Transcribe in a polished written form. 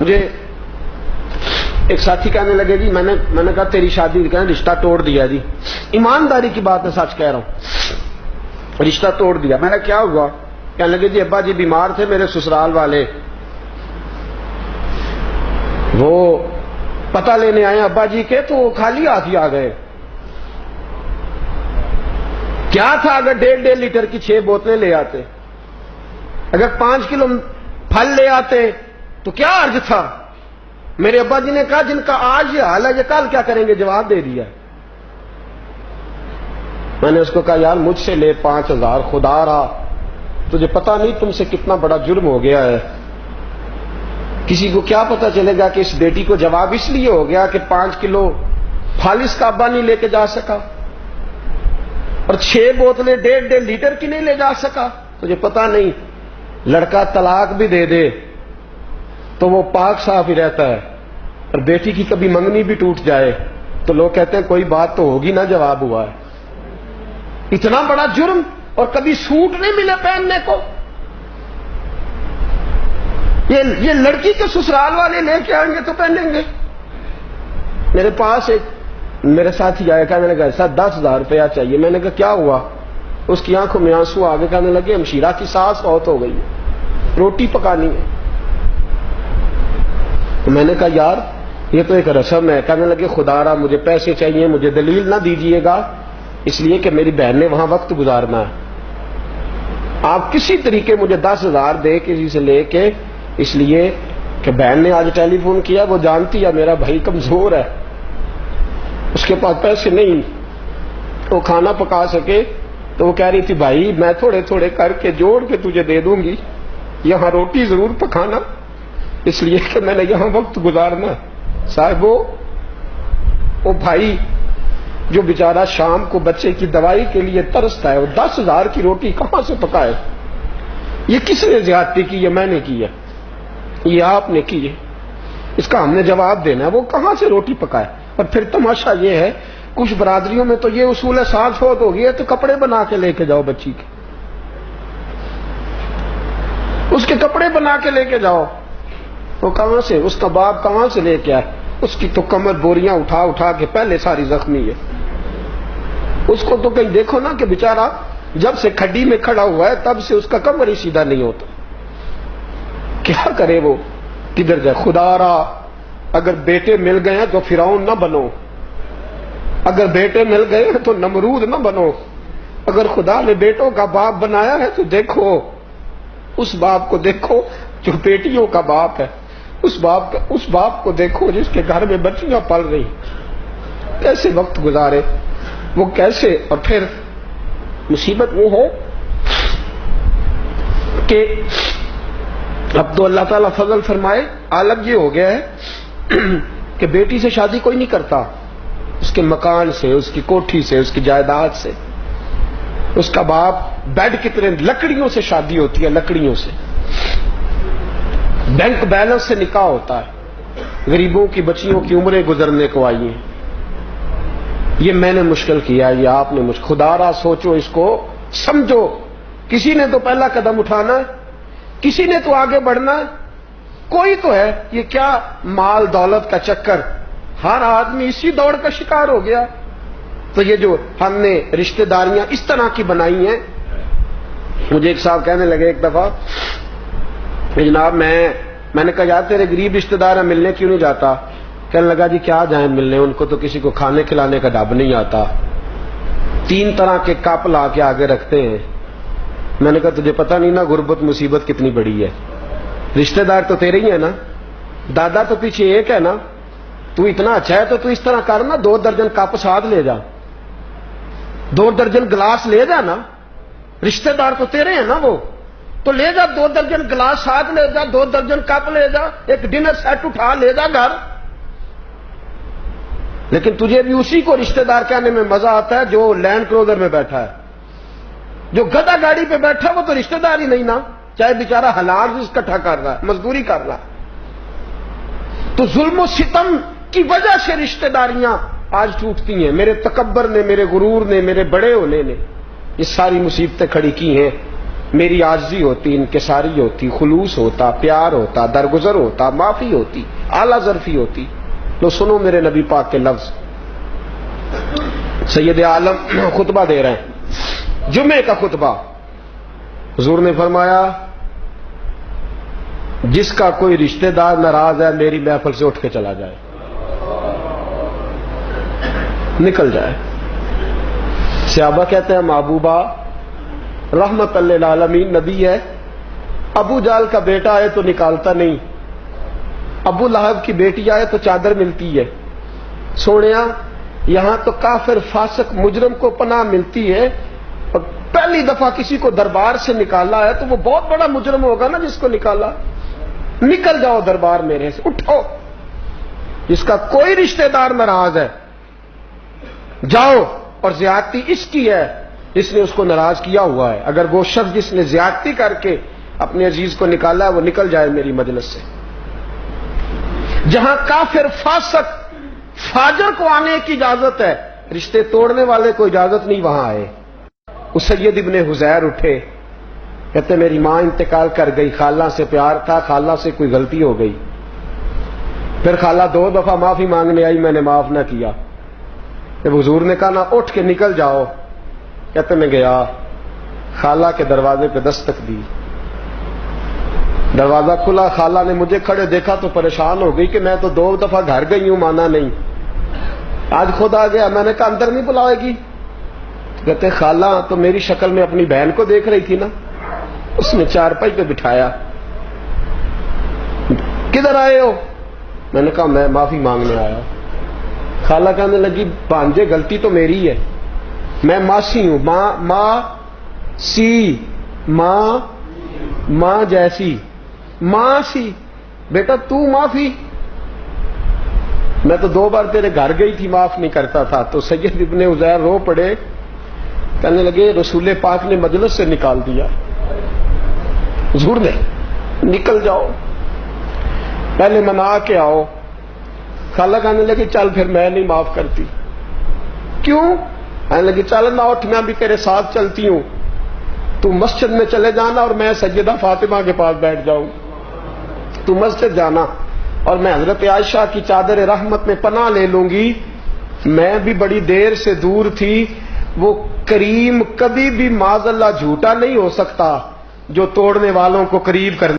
مجھے ایک ساتھی کہنے لگے جی میں نے کہا تیری شادی کا رشتہ توڑ دیا جی. ایمانداری کی بات ہے، سچ کہہ رہا ہوں، رشتہ توڑ دیا. میں نے کیا ہوا؟ کہنے لگے جی ابا جی بیمار تھے میرے سسرال والے، وہ پتہ لینے آئے ابا جی کے، تو خالی ہاتھ ہی آ گئے. کیا تھا اگر 1.5 لیٹر کی 6 بوتلیں لے آتے، اگر 5 کلو پھل لے آتے تو کیا عرض تھا؟ میرے ابا جی نے کہا جن کا آج یہ حال ہے یہ کل کیا کریں گے؟ جواب دے دیا. میں نے اس کو کہا یار مجھ سے لے 5000، خدا رہا تجھے پتا نہیں تم سے کتنا بڑا جرم ہو گیا ہے. کسی کو کیا پتا چلے گا کہ اس بیٹی کو جواب اس لیے ہو گیا کہ 5 کلو پھل اس کا ابا نہیں لے کے جا سکا اور 6 بوتلیں 1.5 لیٹر کی نہیں لے جا سکا. تجھے پتا نہیں لڑکا طلاق بھی دے دے تو وہ پاک صاف ہی رہتا ہے، اور بیٹی کی کبھی منگنی بھی ٹوٹ جائے تو لوگ کہتے ہیں کوئی بات تو ہوگی نا، جواب ہوا ہے. اتنا بڑا جرم، اور کبھی سوٹ نہیں ملے پہننے کو. یہ لڑکی کے سسرال والے لے کے آئیں گے تو پہنیں گے. میرے پاس ایک میرے ساتھی آیا، کہنے لگا ایسا 10,000 روپیہ چاہیے. میں نے کہا کیا ہوا؟ اس کی آنکھوں میں آنسو آگے، کہنے لگے ہمشیرہ کی ساس فوت ہو گئی ہے، روٹی پکانی ہے. تو میں نے کہا یار یہ تو ایک رسم ہے. کہنے لگے خدا را مجھے پیسے چاہیے، مجھے دلیل نہ دیجیے گا، اس لیے کہ میری بہن نے وہاں وقت گزارنا ہے. آپ کسی طریقے مجھے 10,000 دے کسی سے لے کے، اس لیے کہ بہن نے آج ٹیلی فون کیا، وہ جانتی ہے میرا بھائی کمزور ہے، اس کے پاس پیسے نہیں وہ کھانا پکا سکے. تو وہ کہہ رہی تھی بھائی میں تھوڑے تھوڑے کر کے جوڑ کے تجھے دے دوں گی، یہاں روٹی ضرور پکانا، اس لیے کہ میں نے یہاں وقت گزارنا. صاحب وہ بھائی جو بیچارہ شام کو بچے کی دوائی کے لیے ترستا ہے، وہ 10,000 کی روٹی کہاں سے پکائے؟ یہ کس نے زیادتی کی ہے؟ میں نے کی ہے، یہ آپ نے کی ہے، اس کا ہم نے جواب دینا ہے. وہ کہاں سے روٹی پکائے؟ اور پھر تماشا یہ ہے کچھ برادریوں میں تو یہ اصول ہے ساس فوت ہو گئی ہے تو کپڑے بنا کے لے کے جاؤ بچی کے، اس کے کپڑے بنا کے لے کے جاؤ. وہ کہاں سے؟ اس کا باپ کہاں سے لے کے آئے؟ اس کی تو کمر بوریاں اٹھا اٹھا کے پہلے ساری زخمی ہے. اس کو تو کہیں دیکھو نا کہ بیچارہ جب سے کھڈی میں کھڑا ہوا ہے تب سے اس کا کمر ہی سیدھا نہیں ہوتا. کیا کرے وہ؟ کدھر جائے؟ خدا را اگر بیٹے مل گئے ہیں تو فرعون نہ بنو، اگر بیٹے مل گئے ہیں تو نمرود نہ بنو. اگر خدا نے بیٹوں کا باپ بنایا ہے تو دیکھو اس باپ کو، دیکھو جو بیٹیوں کا باپ ہے، اس باپ کو دیکھو جس کے گھر میں بچیاں پل رہی، کیسے وقت گزارے وہ، کیسے. اور پھر مصیبت وہ ہے کہ اب تو اللہ تعالیٰ فضل فرمائے عالم یہ ہو گیا ہے کہ بیٹی سے شادی کوئی نہیں کرتا، اس کے مکان سے، اس کی کوٹھی سے، اس کی جائیداد سے. اس کا باپ بیڈ کتنے لکڑیوں سے شادی ہوتی ہے، لکڑیوں سے، بینک بیلنس سے نکاح ہوتا ہے. غریبوں کی بچیوں کی عمریں گزرنے کو آئی ہیں. یہ میں نے مشکل کیا ہے، یہ آپ نے مشکل. خدا را سوچو، اس کو سمجھو. کسی نے تو پہلا قدم اٹھانا ہے، کسی نے تو آگے بڑھنا ہے، کوئی تو ہے. یہ کیا مال دولت کا چکر، ہر آدمی اسی دوڑ کا شکار ہو گیا. تو یہ جو ہم نے رشتہ داریاں اس طرح کی بنائی ہیں. مجھے ایک صاحب کہنے لگے ایک دفعہ جناب میں نے کہا یار تیرے غریب رشتہ دار ہیں، ملنے کیوں نہیں جاتا؟ کہنے لگا جی کیا جائیں ملنے، ان کو تو کسی کو کھانے کھلانے کا ڈب نہیں آتا، 3 طرح کے کپ لا کے آگے رکھتے ہیں. میں نے کہا تجھے پتہ نہیں نا غربت مصیبت کتنی بڑی ہے، رشتہ دار تو تیرے ہی ہے نا، دادا تو پیچھے ایک ہے نا. تو اتنا اچھا ہے تو تو اس طرح کر نا، 2 درجن کپ ساتھ لے جا، 2 درجن گلاس لے جا نا. رشتہ دار تو تیرے ہیں نا وہ، تو لے جا 2 درجن گلاس ساتھ لے جا، 2 درجن کپ لے جا، ایک ڈنر سیٹ اٹھا لے جا گھر. لیکن تجھے بھی اسی کو رشتہ دار کہنے میں مزہ آتا ہے جو لینڈ کروزر میں بیٹھا ہے. جو گدا گاڑی پہ بیٹھا ہے وہ تو رشتہ دار ہی نہیں نا، چاہے بیچارہ حلال رزق اکٹھا کر رہا ہے، مزدوری کر رہا ہے. تو ظلم و ستم کی وجہ سے رشتہ داریاں آج ٹوٹتی ہیں. میرے تکبر نے، میرے غرور نے، میرے بڑے ہونے نے یہ ساری مصیبتیں کھڑی کی ہیں. میری عاجزی ہوتی، انکساری ہوتی، خلوص ہوتا، پیار ہوتا، درگزر ہوتا، معافی ہوتی، اعلیٰ ظرفی ہوتی۔ لو سنو میرے نبی پاک کے لفظ، سید عالم خطبہ دے رہے ہیں، جمعے کا خطبہ۔ حضور نے فرمایا جس کا کوئی رشتہ دار ناراض ہے میری محفل سے اٹھ کے چلا جائے، نکل جائے۔ صحابہ کہتے ہیں محبوبہ رحمت للعالمین نبی ہے، ابو جال کا بیٹا آئے تو نکالتا نہیں، ابو لہب کی بیٹی آئے تو چادر ملتی ہے، سونیا یہاں تو کافر فاسق مجرم کو پناہ ملتی ہے، اور پہلی دفعہ کسی کو دربار سے نکالا ہے تو وہ بہت بڑا مجرم ہوگا نا جس کو نکالا، نکل جاؤ دربار میرے سے، اٹھو، جس کا کوئی رشتہ دار ناراض ہے جاؤ، اور زیادتی اس کی ہے جس نے اس کو ناراض کیا ہوا ہے، اگر وہ شخص جس نے زیادتی کر کے اپنے عزیز کو نکالا ہے وہ نکل جائے میری مجلس سے۔ جہاں کافر فاسق فاجر کو آنے کی اجازت ہے، رشتے توڑنے والے کو اجازت نہیں وہاں آئے۔ اس سید ابن حزیر اٹھے، کہتے میری ماں انتقال کر گئی، خالہ سے پیار تھا، خالہ سے کوئی غلطی ہو گئی، پھر خالہ 2 دفعہ معافی مانگنے آئی، میں نے معاف نہ کیا۔ جب حضور نے کہا نا اٹھ کے نکل جاؤ، کہتے میں گیا، خالہ کے دروازے پہ دستک دی، دروازہ کھلا، خالہ نے مجھے کھڑے دیکھا تو پریشان ہو گئی کہ میں تو 2 دفعہ گھر گئی ہوں، مانا نہیں، آج خود آ گیا۔ میں نے کہا اندر نہیں بلائے گی؟ کہتے خالہ تو میری شکل میں اپنی بہن کو دیکھ رہی تھی نا۔ اس نے چارپائی پہ بٹھایا، کدھر آئے ہو؟ میں نے کہا میں معافی مانگنے آیا۔ خالہ کہنے لگی بھانجے غلطی تو میری ہے، میں ماسی ہوں، ماں سی، ماں جیسی، ماں سی، بیٹا تو معافی، میں تو 2 بار تیرے گھر گئی تھی معاف نہیں کرتا تھا۔ تو سید ابن عزیر رو پڑے، کہنے لگے رسول پاک نے مجلس سے نکال دیا، حضور نے، نکل جاؤ، پہلے منا کے آؤ۔ خالہ کہنے لگی چل پھر میں نہیں معاف کرتی۔ کیوں؟ کہنے لگی چل نہ اٹھ، میں بھی تیرے ساتھ چلتی ہوں، تو مسجد میں چلے جانا اور میں سیدہ فاطمہ کے پاس بیٹھ جاؤں، تو مسجد جانا اور میں حضرت عائشہ کی چادر رحمت میں پناہ لے لوں گی۔ میں بھی بڑی دیر سے دور تھی، وہ کریم کبھی بھی معاذ اللہ جھوٹا نہیں ہو سکتا جو توڑنے والوں کو قریب کرنے